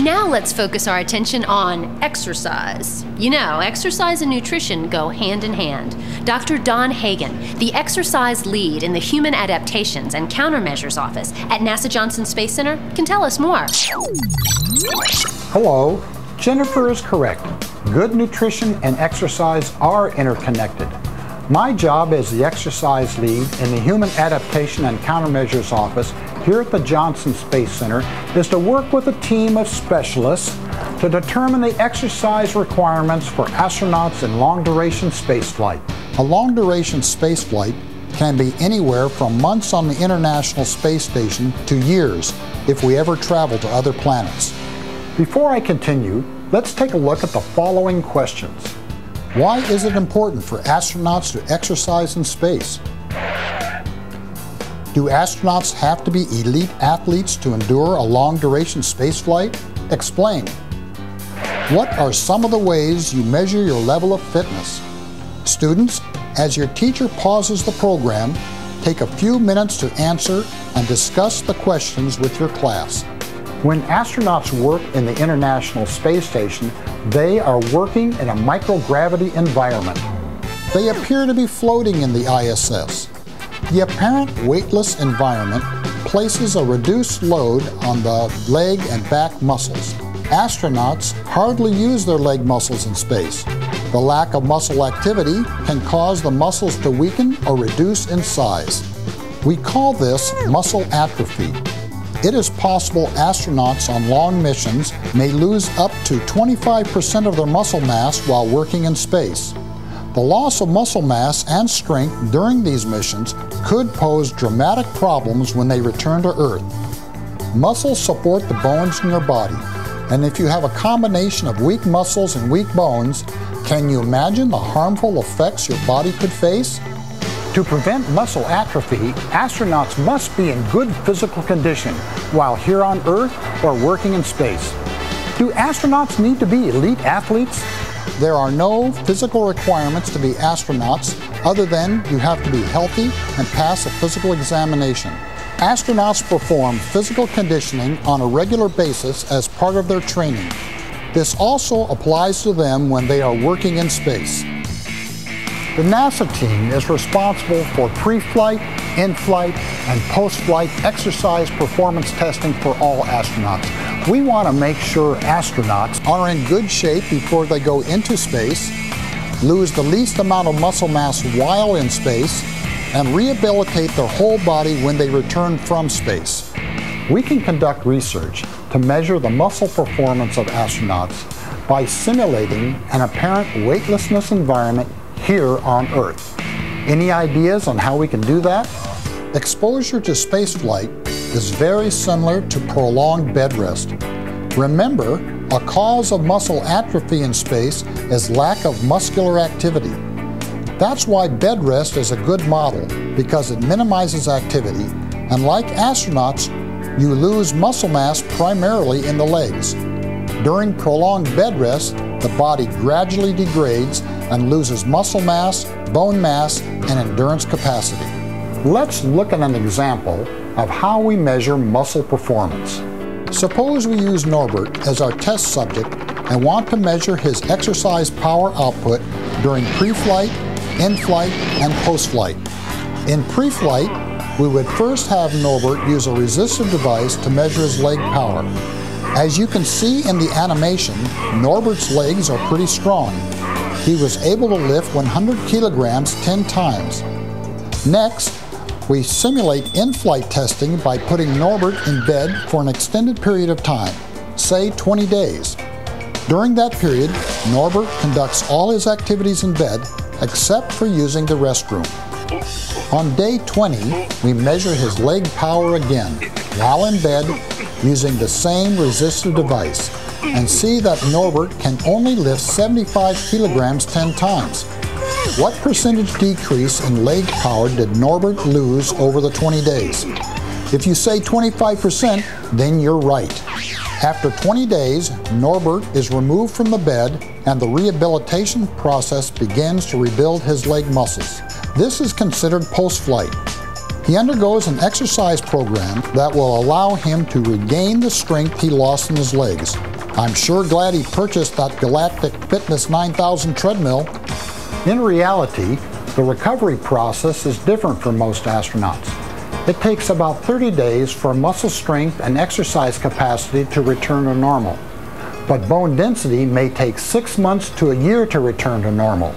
Now let's focus our attention on exercise. You know, exercise and nutrition go hand in hand. Dr. Don Hagen, the exercise lead in the Human Adaptations and Countermeasures Office at NASA Johnson Space Center, can tell us more. Hello, Jennifer is correct. Good nutrition and exercise are interconnected. My job as the exercise lead in the Human Adaptation and Countermeasures Office here at the Johnson Space Center is to work with a team of specialists to determine the exercise requirements for astronauts in long-duration spaceflight. A long-duration spaceflight can be anywhere from months on the International Space Station to years if we ever travel to other planets. Before I continue, let's take a look at the following questions. Why is it important for astronauts to exercise in space? Do astronauts have to be elite athletes to endure a long-duration spaceflight? Explain. What are some of the ways you measure your level of fitness? Students, as your teacher pauses the program, take a few minutes to answer and discuss the questions with your class. When astronauts work in the International Space Station, they are working in a microgravity environment. They appear to be floating in the ISS. The apparent weightless environment places a reduced load on the leg and back muscles. Astronauts hardly use their leg muscles in space. The lack of muscle activity can cause the muscles to weaken or reduce in size. We call this muscle atrophy. It is possible astronauts on long missions may lose up to 25% of their muscle mass while working in space. The loss of muscle mass and strength during these missions could pose dramatic problems when they return to Earth. Muscles support the bones in your body, and if you have a combination of weak muscles and weak bones, can you imagine the harmful effects your body could face? To prevent muscle atrophy, astronauts must be in good physical condition while here on Earth or working in space. Do astronauts need to be elite athletes? There are no physical requirements to be astronauts other than you have to be healthy and pass a physical examination. Astronauts perform physical conditioning on a regular basis as part of their training. This also applies to them when they are working in space. The NASA team is responsible for pre-flight, in-flight, and post-flight exercise performance testing for all astronauts. We want to make sure astronauts are in good shape before they go into space, lose the least amount of muscle mass while in space, and rehabilitate their whole body when they return from space. We can conduct research to measure the muscle performance of astronauts by simulating an apparent weightlessness environment here on Earth. Any ideas on how we can do that? Exposure to spaceflight is very similar to prolonged bed rest. Remember, a cause of muscle atrophy in space is lack of muscular activity. That's why bed rest is a good model, because it minimizes activity, and like astronauts, you lose muscle mass primarily in the legs. During prolonged bed rest, the body gradually degrades and loses muscle mass, bone mass, and endurance capacity. Let's look at an example of how we measure muscle performance. Suppose we use Norbert as our test subject and want to measure his exercise power output during pre-flight, in-flight, and post-flight. In pre-flight, we would first have Norbert use a resistive device to measure his leg power. As you can see in the animation, Norbert's legs are pretty strong. He was able to lift 100 kilograms 10 times. Next, we simulate in-flight testing by putting Norbert in bed for an extended period of time, say 20 days. During that period, Norbert conducts all his activities in bed except for using the restroom. On day 20, we measure his leg power again, while in bed, using the same resistive device, and see that Norbert can only lift 75 kilograms 10 times. What percentage decrease in leg power did Norbert lose over the 20 days? If you say 25%, then you're right. After 20 days, Norbert is removed from the bed and the rehabilitation process begins to rebuild his leg muscles. This is considered post-flight. He undergoes an exercise program that will allow him to regain the strength he lost in his legs. I'm sure glad he purchased that Galactic Fitness 9000 treadmill. In reality, the recovery process is different for most astronauts. It takes about 30 days for muscle strength and exercise capacity to return to normal. But bone density may take 6 months to a year to return to normal.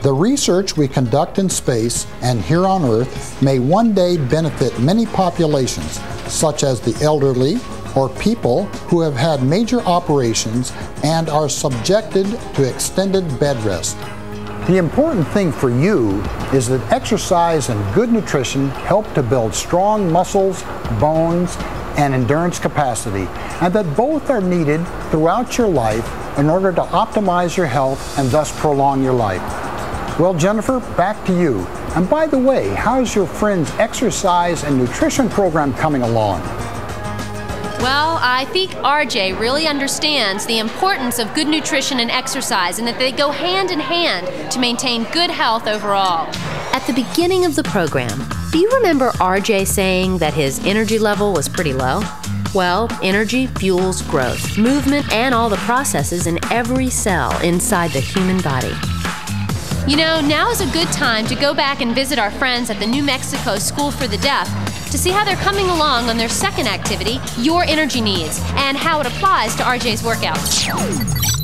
The research we conduct in space and here on Earth may one day benefit many populations, such as the elderly or people who have had major operations and are subjected to extended bed rest. The important thing for you is that exercise and good nutrition help to build strong muscles, bones, and endurance capacity, and that both are needed throughout your life in order to optimize your health and thus prolong your life. Well, Jennifer, back to you. And by the way, how's your friend's exercise and nutrition program coming along? Well, I think RJ really understands the importance of good nutrition and exercise and that they go hand in hand to maintain good health overall. At the beginning of the program, do you remember RJ saying that his energy level was pretty low? Well, energy fuels growth, movement, and all the processes in every cell inside the human body. You know, now is a good time to go back and visit our friends at the New Mexico School for the Deaf to see how they're coming along on their second activity, Your Energy Needs, and how it applies to RJ's workouts.